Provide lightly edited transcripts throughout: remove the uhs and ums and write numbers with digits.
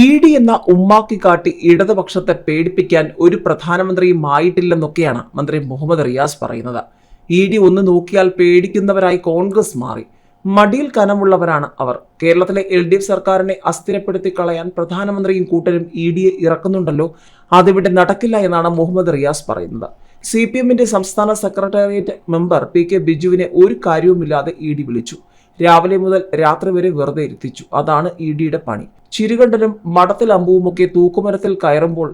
E D എന്ന ഉമ്മാക്കി കാട്ടി ഇടതുപക്ഷത്തെ പേടിപ്പിക്കാൻ ഒരു പ്രധാനമന്ത്രിയുമായിട്ടില്ലെന്നൊക്കെയാണ് മന്ത്രി മുഹമ്മദ് റിയാസ് പറയുന്നത്. ഇ ഡി ഒന്ന് നോക്കിയാൽ പേടിക്കുന്നവരായി കോൺഗ്രസ് മാറി. മടിയിൽ കനമുള്ളവരാണ് അവർ. കേരളത്തിലെ LDF സർക്കാരിനെ അസ്ഥിരപ്പെടുത്തി കളയാൻ പ്രധാനമന്ത്രിയും കൂട്ടരും ഇ ഡിയെ ഇറക്കുന്നുണ്ടല്ലോ, അതിവിടെ നടക്കില്ല എന്നാണ് മുഹമ്മദ് റിയാസ് പറയുന്നത്. CPMന്റെ സംസ്ഥാന സെക്രട്ടേറിയറ്റ് മെമ്പർ PK ബിജുവിനെ ഒരു കാര്യവുമില്ലാതെ ഇ ഡി വിളിച്ചു. രാവിലെ മുതൽ രാത്രി വരെ വെറുതെ ഇരുത്തിച്ചു. അതാണ് ഇ ഡിയുടെ പണി. ചിരുകണ്ഠനും മഠത്തിൽ അമ്പുവുമൊക്കെ തൂക്കുമരത്തിൽ കയറുമ്പോൾ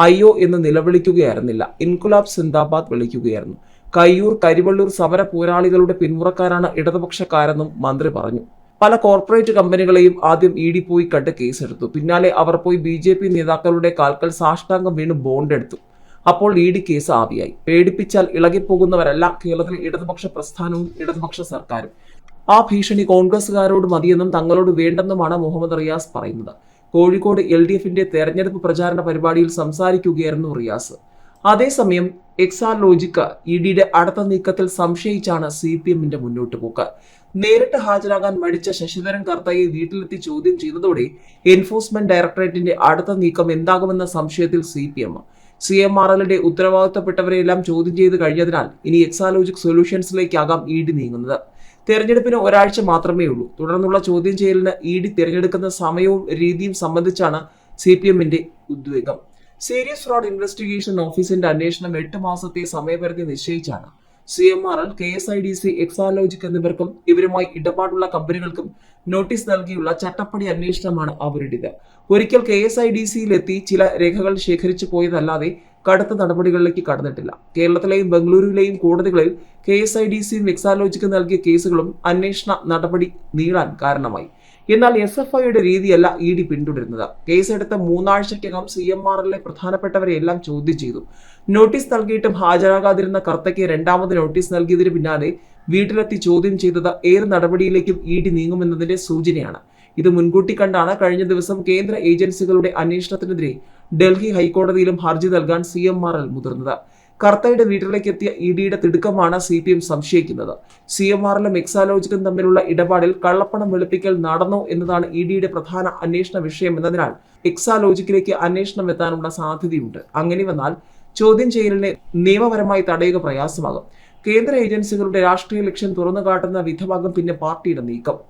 അയ്യോ എന്ന് നിലവിളിക്കുകയായിരുന്നില്ല, ഇൻകുലാബ് സിന്ദാബാദ് വിളിക്കുകയായിരുന്നു. കയ്യൂർ കരിവള്ളൂർ സമര പോരാളികളുടെ പിന്മുറക്കാരാണ് ഇടതുപക്ഷക്കാരെന്നും മന്ത്രി പറഞ്ഞു. പല കോർപ്പറേറ്റ് കമ്പനികളെയും ആദ്യം ഇ ഡി പോയി കണ്ട് കേസെടുത്തു. പിന്നാലെ അവർ പോയി BJP നേതാക്കളുടെ കാൽക്കൽ സാഷ്ടാംഗം വീണ് ബോണ്ട് എടുത്തു. അപ്പോൾ ഇ ഡി കേസ് ആവിയായി. പേടിപ്പിച്ചാൽ ഇളകിപ്പോകുന്നവരല്ല കേരളത്തിലെ ഇടതുപക്ഷ പ്രസ്ഥാനവും ഇടതുപക്ഷ സർക്കാരും. ആ ഭീഷണി കോൺഗ്രസുകാരോട് മതിയെന്നും തങ്ങളോട് വേണ്ടെന്നുമാണ് മുഹമ്മദ് റിയാസ് പറയുന്നത്. കോഴിക്കോട് LDFന്റെ തെരഞ്ഞെടുപ്പ് പ്രചാരണ പരിപാടിയിൽ സംസാരിക്കുകയായിരുന്നു റിയാസ്. അതേസമയം എക്സാലോജിക് ഇ ഡിയുടെ അടുത്ത നീക്കത്തിൽ സംശയിച്ചാണ് CPMന്റെ മുന്നോട്ട് പോക്ക്. നേരിട്ട് ഹാജരാകാൻ മടിച്ച ശശിധരൻ കർത്തയെ വീട്ടിലെത്തി ചോദ്യം ചെയ്തതോടെ എൻഫോഴ്സ്മെന്റ് ഡയറക്ടറേറ്റിന്റെ അടുത്ത നീക്കം എന്താകുമെന്ന സംശയത്തിൽ CPM. CMRLന്റെ ഉത്തരവാദിത്തപ്പെട്ടവരെയെല്ലാം ചോദ്യം ചെയ്ത് കഴിഞ്ഞതിനാൽ ഇനി എക്സാലോജിക് സൊല്യൂഷൻസിലേക്കാകാം ഇ ഡി നീങ്ങുന്നത്. തെരഞ്ഞെടുപ്പിന് ഒരാഴ്ച മാത്രമേ ഉള്ളൂ. തുടർന്നുള്ള ചോദ്യം ചെയ്യലിന് ഇ ഡി തിരഞ്ഞെടുക്കുന്ന സമയവും രീതിയും സംബന്ധിച്ചാണ് CPMന്റെ ഉദ്വേഗം. സീരിയസ് ഫ്രോഡ് ഇൻവെസ്റ്റിഗേഷൻ ഓഫീസിന്റെ അന്വേഷണം 8 മാസത്തെ സമയപരിധി നിശ്ചയിച്ചാണ്. CMRL, KSIDC, എക്സാലോജിക് എന്നിവർക്കും ഇവരുമായി ഇടപാടുള്ള കമ്പനികൾക്കും നോട്ടീസ് നൽകിയുള്ള ചട്ടപ്പടി അന്വേഷണമാണ് അവരുടേത്. ഒരിക്കൽ KSIDCയിലെത്തി ചില രേഖകൾ ശേഖരിച്ചു പോയതല്ലാതെ കടുത്ത നടപടികളിലേക്ക് കടന്നിട്ടില്ല. കേരളത്തിലെയും ബംഗളൂരുവിലെയും കോടതികളിൽ KSIDCയും എക്സാലോജിക്കും നൽകിയ കേസുകളും അന്വേഷണ നടപടി നീളാൻ കാരണമായി. എന്നാൽ SFIയുടെ രീതിയല്ല ഇ ഡി പിന്തുടരുന്നത്. കേസെടുത്ത 3 ആഴ്ചയ്ക്കകം CMRLലെ പ്രധാനപ്പെട്ടവരെയെല്ലാം ചോദ്യം ചെയ്തു. നോട്ടീസ് നൽകിയിട്ടും ഹാജരാകാതിരുന്ന കർത്തയ്ക്ക് രണ്ടാമത് നോട്ടീസ് നൽകിയതിന് പിന്നാലെ വീട്ടിലെത്തി ചോദ്യം ചെയ്തത് ഏത് നടപടിയിലേക്കും ഇ ഡി നീങ്ങുമെന്നതിന്റെ സൂചനയാണ്. ഇത് മുൻകൂട്ടി കണ്ടാണ് കഴിഞ്ഞ ദിവസം കേന്ദ്ര ഏജൻസികളുടെ അന്വേഷണത്തിനെതിരെ ഡൽഹി ഹൈക്കോടതിയിലും ഹർജി നൽകാൻ CMRL മുതിർന്നത്. കർത്തയുടെ വീട്ടിലേക്ക് എത്തിയ ഇ ഡിയുടെ തിടുക്കമാണ് CPM സംശയിക്കുന്നത്. CMRLും എക്സാലോജിക്കും തമ്മിലുള്ള ഇടപാടിൽ കള്ളപ്പണം വെളുപ്പിക്കൽ നടന്നോ എന്നതാണ് ഇ ഡിയുടെ പ്രധാന അന്വേഷണ വിഷയം എന്നതിനാൽ എക്സാലോജിക്കിലേക്ക് അന്വേഷണം എത്താനുള്ള സാധ്യതയുണ്ട്. അങ്ങനെ വന്നാൽ ചോദ്യം ചെയ്യലിനെ നിയമപരമായി തടയുക പ്രയാസമാകും. കേന്ദ്ര ഏജൻസികളുടെ രാഷ്ട്രീയ ലക്ഷ്യം തുറന്നു കാട്ടുന്ന വിധമാകും പിന്നെ പാർട്ടിയുടെ നീക്കം.